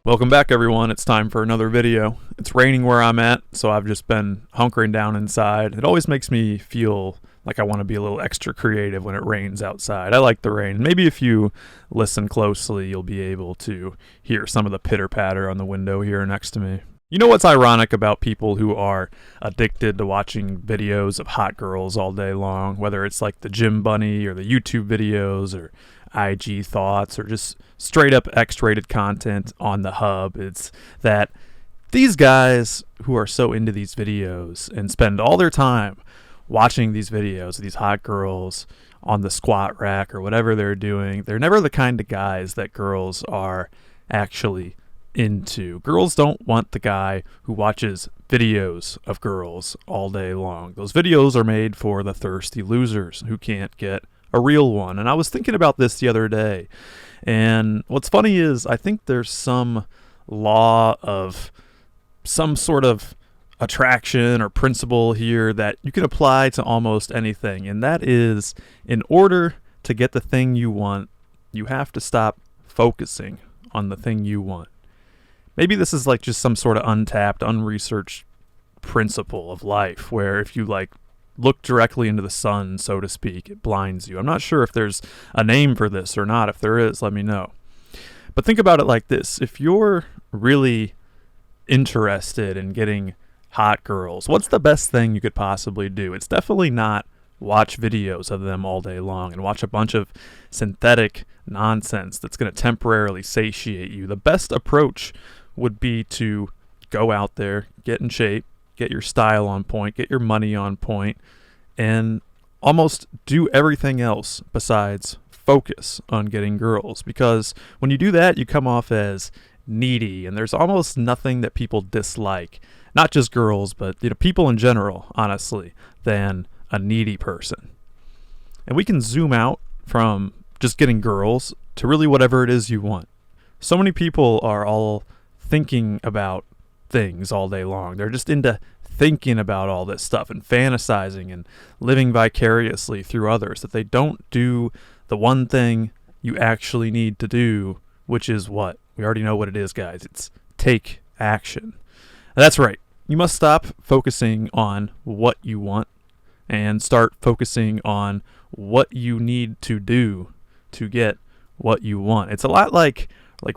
Welcome back, everyone. It's time for another video. It's raining where I'm at, so I've just been hunkering down inside. It always makes me feel like I want to be a little extra creative when it rains outside. I like the rain. Maybe if you listen closely, you'll be able to hear some of the pitter-patter on the window here next to me. You know what's ironic about people who are addicted to watching videos of hot girls all day long, whether it's like the Gym Bunny or the YouTube videos or IG thoughts or just straight up X-rated content on the hub? It's that these guys who are so into these videos and spend all their time watching these videos of these hot girls on the squat rack or whatever they're doing, they're never the kind of guys that girls are actually into. Girls don't want the guy who watches videos of girls all day long. Those videos are made for the thirsty losers who can't get a real one. And I was thinking about this the other day, and what's funny is I think there's some law of some sort of attraction or principle here that you can apply to almost anything, and that is, in order to get the thing you want, you have to stop focusing on the thing you want. Maybe this is like just some sort of untapped, unresearched principle of life where if you look directly into the sun, so to speak, it blinds you. I'm not sure if there's a name for this or not. If there is, let me know. But think about it like this. If you're really interested in getting hot girls, what's the best thing you could possibly do? It's definitely not watch videos of them all day long and watch a bunch of synthetic nonsense that's going to temporarily satiate you. The best approach would be to go out there, get in shape, get your style on point, get your money on point, and almost do everything else besides focus on getting girls. Because when you do that, you come off as needy, and there's almost nothing that people dislike, not just girls, but people in general, honestly, than a needy person. And we can zoom out from just getting girls to really whatever it is you want. So many people are all thinking about things all day long. They're just into thinking about all this stuff and fantasizing and living vicariously through others, that they don't do the one thing you actually need to do, which is what? We already know what it is, guys. It's take action. That's right. You must stop focusing on what you want and start focusing on what you need to do to get what you want. It's a lot like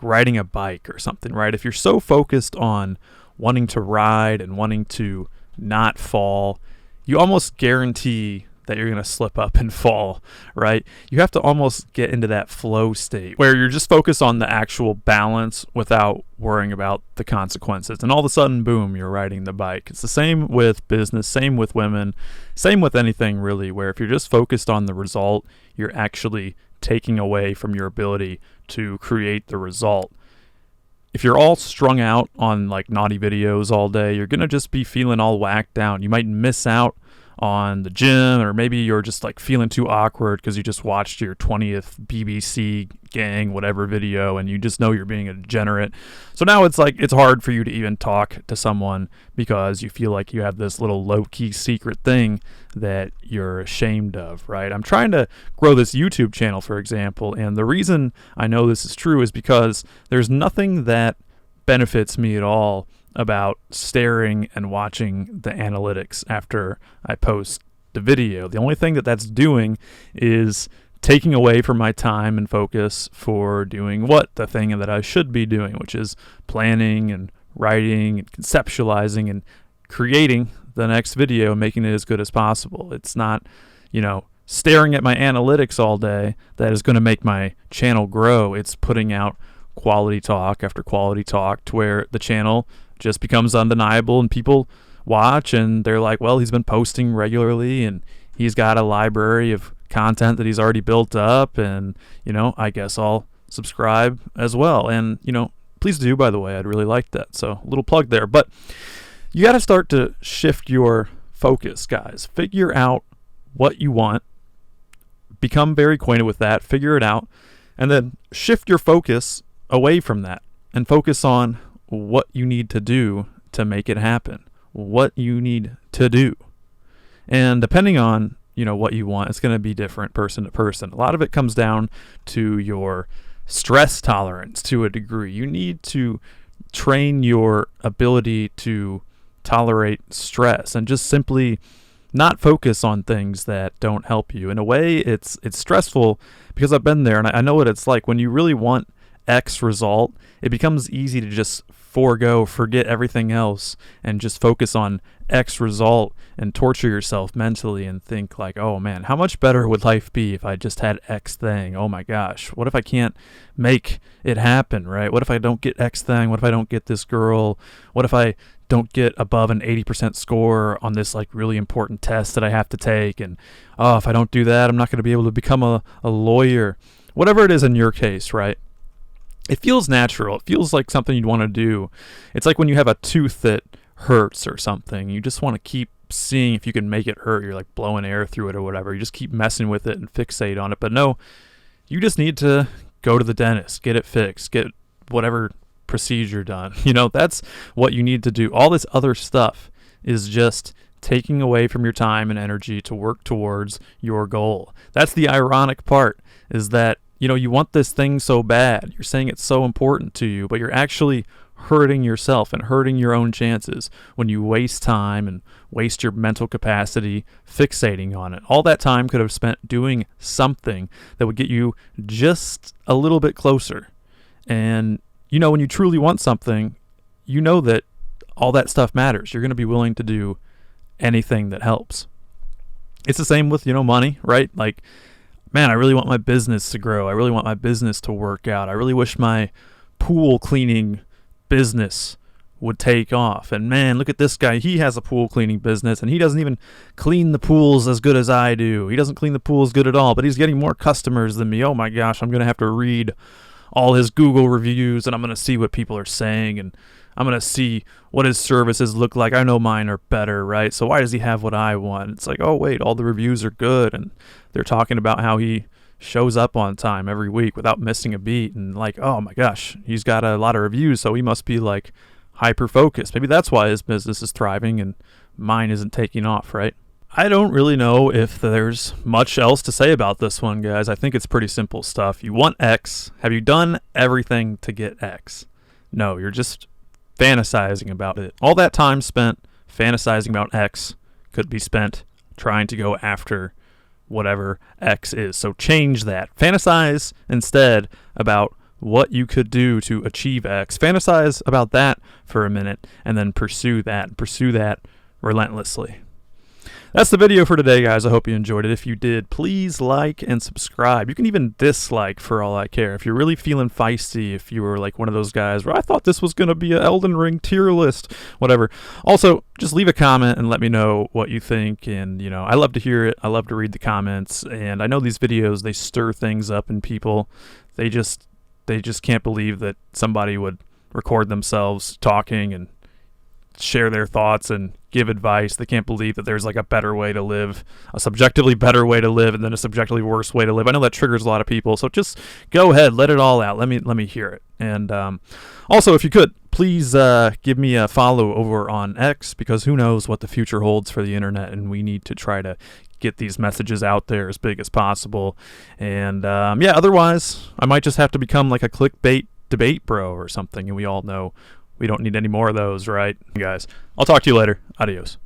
riding a bike or something, right? If you're so focused on wanting to ride and wanting to not fall, you almost guarantee that you're going to slip up and fall, right? You have to almost get into that flow state where you're just focused on the actual balance without worrying about the consequences. And all of a sudden, boom, you're riding the bike. It's the same with business, same with women, same with anything really, where if you're just focused on the result, you're actually taking away from your ability to create the result. If you're all strung out on naughty videos all day, you're going to just be feeling all whacked down. You might miss out on the gym, or maybe you're just feeling too awkward because you just watched your 20th BBC gang whatever video and you just know you're being a degenerate. So now it's hard for you to even talk to someone because you feel like you have this little low-key secret thing that you're ashamed of, right? I'm trying to grow this YouTube channel, for example, and the reason I know this is true is because there's nothing that benefits me at all about staring and watching the analytics after I post the video. The only thing that's doing is taking away from my time and focus for doing the thing that I should be doing, which is planning and writing and conceptualizing and creating the next video and making it as good as possible. It's not, staring at my analytics all day that is going to make my channel grow. It's putting out quality talk after quality talk to where the channel just becomes undeniable and people watch and they're like, well, he's been posting regularly and he's got a library of content that he's already built up, and I guess I'll subscribe as well. And please do, by the way, I'd really like that. So a little plug there. But you got to start to shift your focus, guys. Figure out what you want, become very acquainted with that, figure it out, and then shift your focus away from that and focus on what you need to do to make it happen, what you need to do. And depending on, what you want, it's going to be different person to person. A lot of it comes down to your stress tolerance to a degree. You need to train your ability to tolerate stress and just simply not focus on things that don't help you. In a way, it's stressful because I've been there and I know what it's like. When you really want X result, it becomes easy to just forget everything else and just focus on X result and torture yourself mentally and think like, oh man, how much better would life be if I just had X thing? Oh my gosh, what if I can't make it happen, right? What if I don't get X thing? What if I don't get this girl? What if I don't get above an 80% score on this like really important test that I have to take? And oh, if I don't do that, I'm not going to be able to become a lawyer. Whatever it is in your case, right? It feels natural. It feels like something you'd want to do. It's like when you have a tooth that hurts or something. You just want to keep seeing if you can make it hurt. You're like blowing air through it or whatever. You just keep messing with it and fixate on it. But no, you just need to go to the dentist, get it fixed, get whatever procedure done. That's what you need to do. All this other stuff is just taking away from your time and energy to work towards your goal. That's the ironic part, is that you want this thing so bad. You're saying it's so important to you, but you're actually hurting yourself and hurting your own chances when you waste time and waste your mental capacity fixating on it. All that time could have spent doing something that would get you just a little bit closer. And when you truly want something, that all that stuff matters. You're going to be willing to do anything that helps. It's the same with, money, right? Like, man, I really want my business to grow. I really want my business to work out. I really wish my pool cleaning business would take off. And man, look at this guy. He has a pool cleaning business and he doesn't even clean the pools as good as I do. He doesn't clean the pools good at all, but he's getting more customers than me. Oh my gosh, I'm going to have to read all his Google reviews and I'm going to see what people are saying and I'm going to see what his services look like. I know mine are better, right? So why does he have what I want? It's like, oh wait, all the reviews are good and they're talking about how he shows up on time every week without missing a beat, and like, oh my gosh, he's got a lot of reviews, so he must be like hyper focused. Maybe that's why his business is thriving and mine isn't taking off, right? I don't really know if there's much else to say about this one, guys. I think it's pretty simple stuff. You want X. Have you done everything to get X? No, you're just fantasizing about it. All that time spent fantasizing about X could be spent trying to go after whatever X is. So change that. Fantasize instead about what you could do to achieve X. Fantasize about that for a minute and then pursue that. Pursue that relentlessly. That's the video for today, guys. I hope you enjoyed it. If you did, please like and subscribe. You can even dislike for all I care. If you're really feeling feisty, if you were like one of those guys where I thought this was going to be an Elden Ring tier list, whatever. Also, just leave a comment and let me know what you think. And, I love to hear it. I love to read the comments. And I know these videos, they stir things up in people. They just can't believe that somebody would record themselves talking and share their thoughts and give advice. They can't believe that there's like a better way to live, a subjectively better way to live, and then a subjectively worse way to live. I know that triggers a lot of people, so just go ahead, let it all out. Let me hear it. And also, if you could, please give me a follow over on X, because who knows what the future holds for the internet, and we need to try to get these messages out there as big as possible. And otherwise, I might just have to become like a clickbait debate bro or something, and we all know we don't need any more of those, right? Guys, I'll talk to you later. Adios.